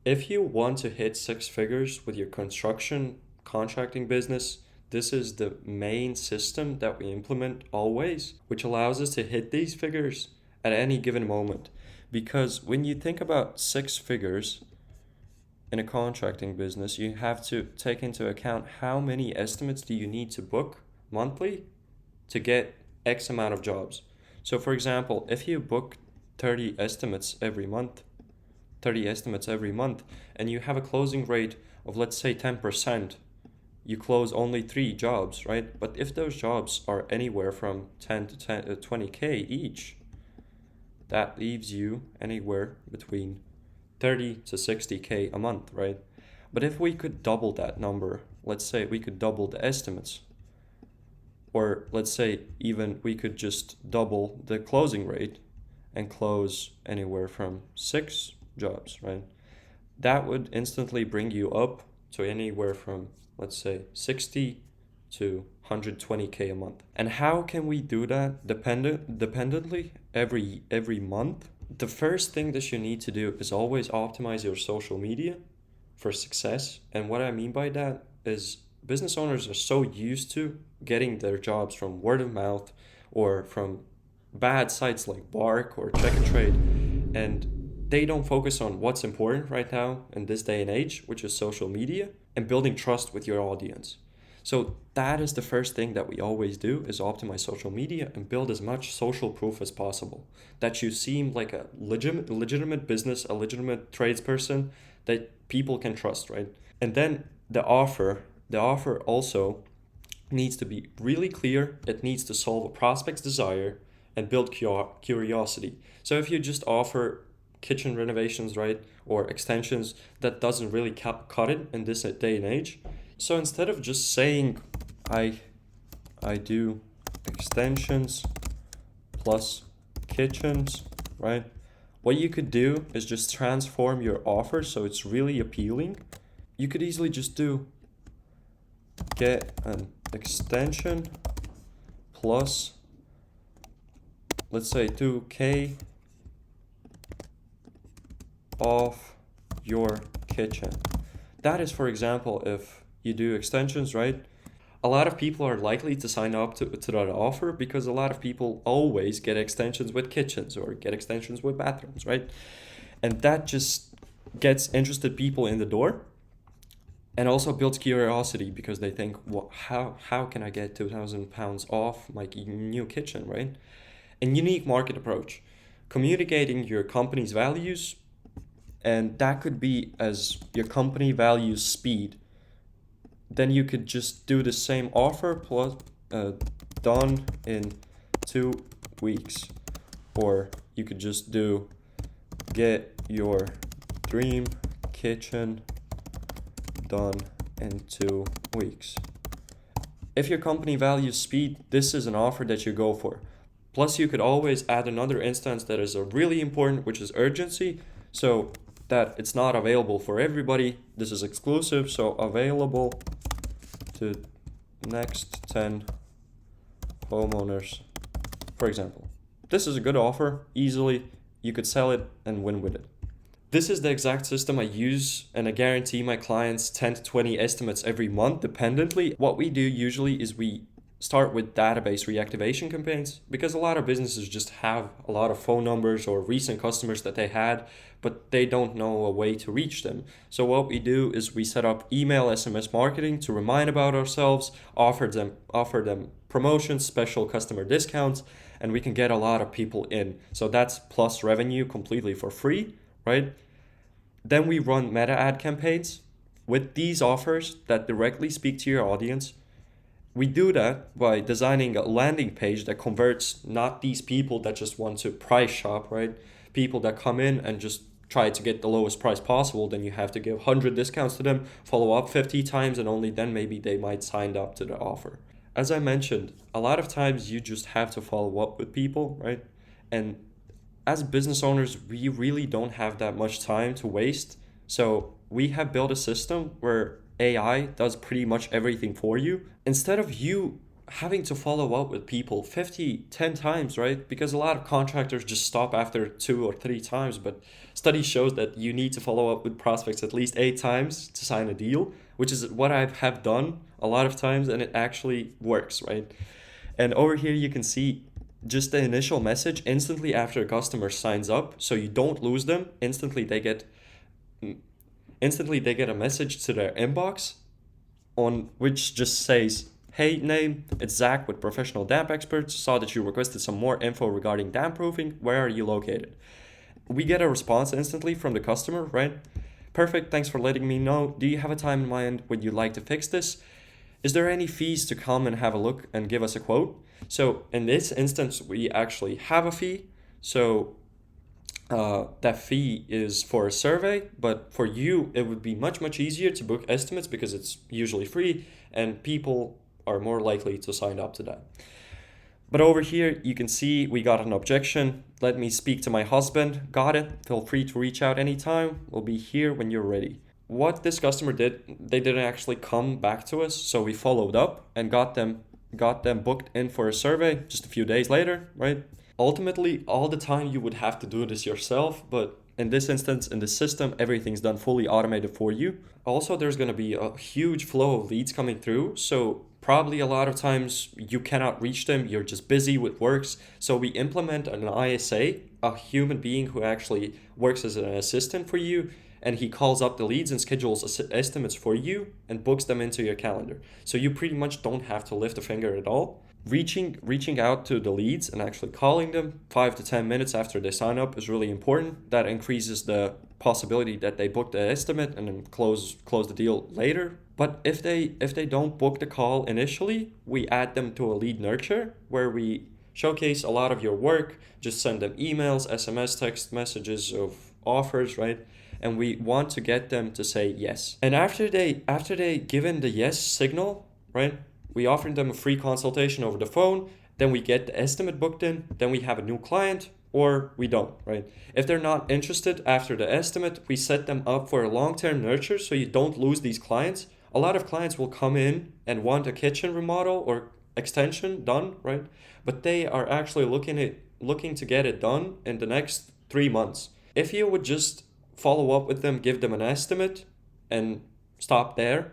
If you want to hit six figures with your construction contracting business, this is the main system that we implement always, which allows us to hit these figures at any given moment. Because when you think about six figures in a contracting business, you have to take into account how many estimates do you need to book monthly to get X amount of jobs. So, for example, if you book 30 estimates every month, 30 estimates every month, and you have a closing rate of, let's say, 10%, you close only three jobs, right? But if those jobs are anywhere from 10 to 20K each, that leaves you anywhere between 30 to 60K a month, right? But if we could double that number, let's say we could double the estimates, or let's say even we could just double the closing rate and close anywhere from six jobs, right? That would instantly bring you up to anywhere from, let's say, 60 to 120K a month. And how can we do that dependently every month? The first thing that you need to do is always optimize your social media for success. And what I mean by that is business owners are so used to getting their jobs from word of mouth or from bad sites like Bark or Check and Trade, and they don't focus on what's important right now in this day and age, which is social media and building trust with your audience. So that is the first thing that we always do, is optimize social media and build as much social proof as possible, that you seem like a legitimate business, a legitimate tradesperson that people can trust, right? And then the offer also needs to be really clear. It needs to solve a prospect's desire and build curiosity. So if you just offer kitchen renovations, right, or extensions, that doesn't really cut it in this day and age. So instead of just saying I I do extensions plus kitchens, right? What you could do is just transform your offer so it's really appealing. You could easily just do get an extension plus, let's say, 2K off your kitchen. That is, for example, if you do extensions, right? A lot of people are likely to sign up to that offer because a lot of people always get extensions with kitchens or get extensions with bathrooms, right? And that just gets interested people in the door and also builds curiosity because they think, well, how can I get £2,000 off my new kitchen, right? And unique market approach, communicating your company's values, and that could be as your company values speed. Then you could just do the same offer plus done in 2 weeks, or you could just do get your dream kitchen done in 2 weeks. If your company values speed, this is an offer that you go for. Plus, you could always add another instance that is a really important, which is urgency. So that it's not available for everybody. This is exclusive, so available to next 10 homeowners, for example. This is a good offer. Easily, you could sell it and win with it. This is the exact system I use, and I guarantee my clients 10 to 20 estimates every month dependently. What we do usually is we start with database reactivation campaigns, because a lot of businesses just have a lot of phone numbers or recent customers that they had, but they don't know a way to reach them. So what we do is we set up email SMS marketing to remind about ourselves, offer them promotions, special customer discounts, and we can get a lot of people in. So that's plus revenue completely for free, right? Then we run meta ad campaigns with these offers that directly speak to your audience. We do that by designing a landing page that converts not these people that just want to price shop, right? People that come in and just try to get the lowest price possible. Then you have to give 100 discounts to them, follow up 50 times, and only then maybe they might sign up to the offer. As I mentioned, a lot of times you just have to follow up with people, right? And as business owners, we really don't have that much time to waste. So we have built a system where AI does pretty much everything for you. Instead of you having to follow up with people 10 times, right? Because a lot of contractors just stop after 2 or 3 times, but study shows that you need to follow up with prospects at least 8 times to sign a deal, which is what I have done a lot of times, and it actually works, right? And over here you can see just the initial message instantly after a customer signs up, so you don't lose them. Instantly they get a message to their inbox on which just says, "Hey, name, it's Zach with Professional Damp Experts. Saw that you requested some more info regarding damp proofing. Where are you located?" We get a response instantly from the customer, right? "Perfect, thanks for letting me know. Do you have a time in mind when you'd like to fix this? Is there any fees to come and have a look and give us a quote?" So in this instance, we actually have a fee. So that fee is for a survey, but for you, it would be much easier to book estimates because it's usually free and people are more likely to sign up to that. But over here, you can see we got an objection. "Let me speak to my husband." Got it. Feel free to reach out anytime. We'll be here when you're ready. What this customer did, they didn't actually come back to us, so we followed up and got them booked in for a survey just a few days later, right? Ultimately, all the time you would have to do this yourself, but in this instance, in the system, everything's done fully automated for you. Also, there's going to be a huge flow of leads coming through, so probably a lot of times you cannot reach them, you're just busy with works. So we implement an ISA, a human being who actually works as an assistant for you, and he calls up the leads and schedules estimates for you and books them into your calendar. So you pretty much don't have to lift a finger at all. Reaching out to the leads and actually calling them 5 to 10 minutes after they sign up is really important. That increases the possibility that they book the estimate and then close the deal later. But if they don't book the call initially, we add them to a lead nurture where we showcase a lot of your work, just send them emails, SMS, text messages of offers, right? And we want to get them to say yes. And after they given the yes signal, right? We offer them a free consultation over the phone, then we get the estimate booked in, then we have a new client, or we don't, right? If they're not interested after the estimate, we set them up for a long-term nurture so you don't lose these clients. A lot of clients will come in and want a kitchen remodel or extension done, right? But they are actually looking to get it done in the next 3 months. If you would just follow up with them, give them an estimate, and stop there,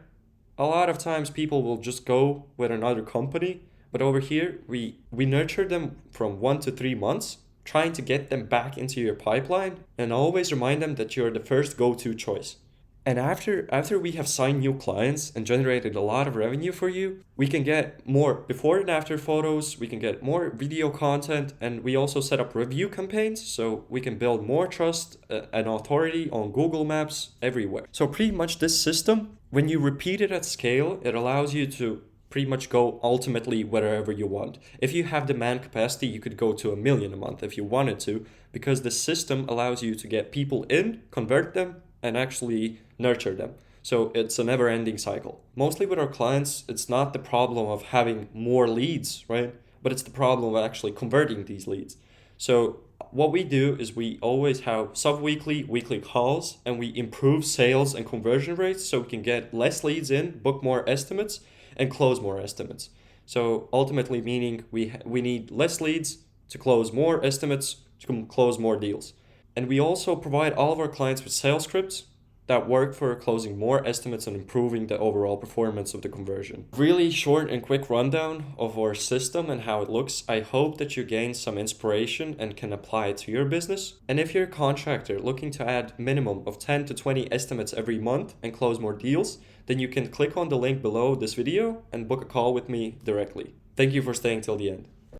a lot of times people will just go with another company. But over here, we nurture them from 1 to 3 months, trying to get them back into your pipeline, and always remind them that you're the first go-to choice. And after we have signed new clients and generated a lot of revenue for you, we can get more before and after photos, we can get more video content, and we also set up review campaigns so we can build more trust and authority on Google Maps everywhere. So pretty much this system, when you repeat it at scale, it allows you to pretty much go ultimately wherever you want. If you have demand capacity, you could go to 1 million a month if you wanted to, because the system allows you to get people in, convert them, and actually nurture them. So it's a never-ending cycle. Mostly with our clients, it's not the problem of having more leads, right? But it's the problem of actually converting these leads. So what we do is we always have sub-weekly, weekly calls, and we improve sales and conversion rates so we can get less leads in, book more estimates, and close more estimates. So ultimately meaning we need less leads to close more estimates, to close more deals. And we also provide all of our clients with sales scripts that work for closing more estimates and improving the overall performance of the conversion. Really short and quick rundown of our system and how it looks. I hope that you gain some inspiration and can apply it to your business. And if you're a contractor looking to add minimum of 10 to 20 estimates every month and close more deals, then you can click on the link below this video and book a call with me directly. Thank you for staying till the end.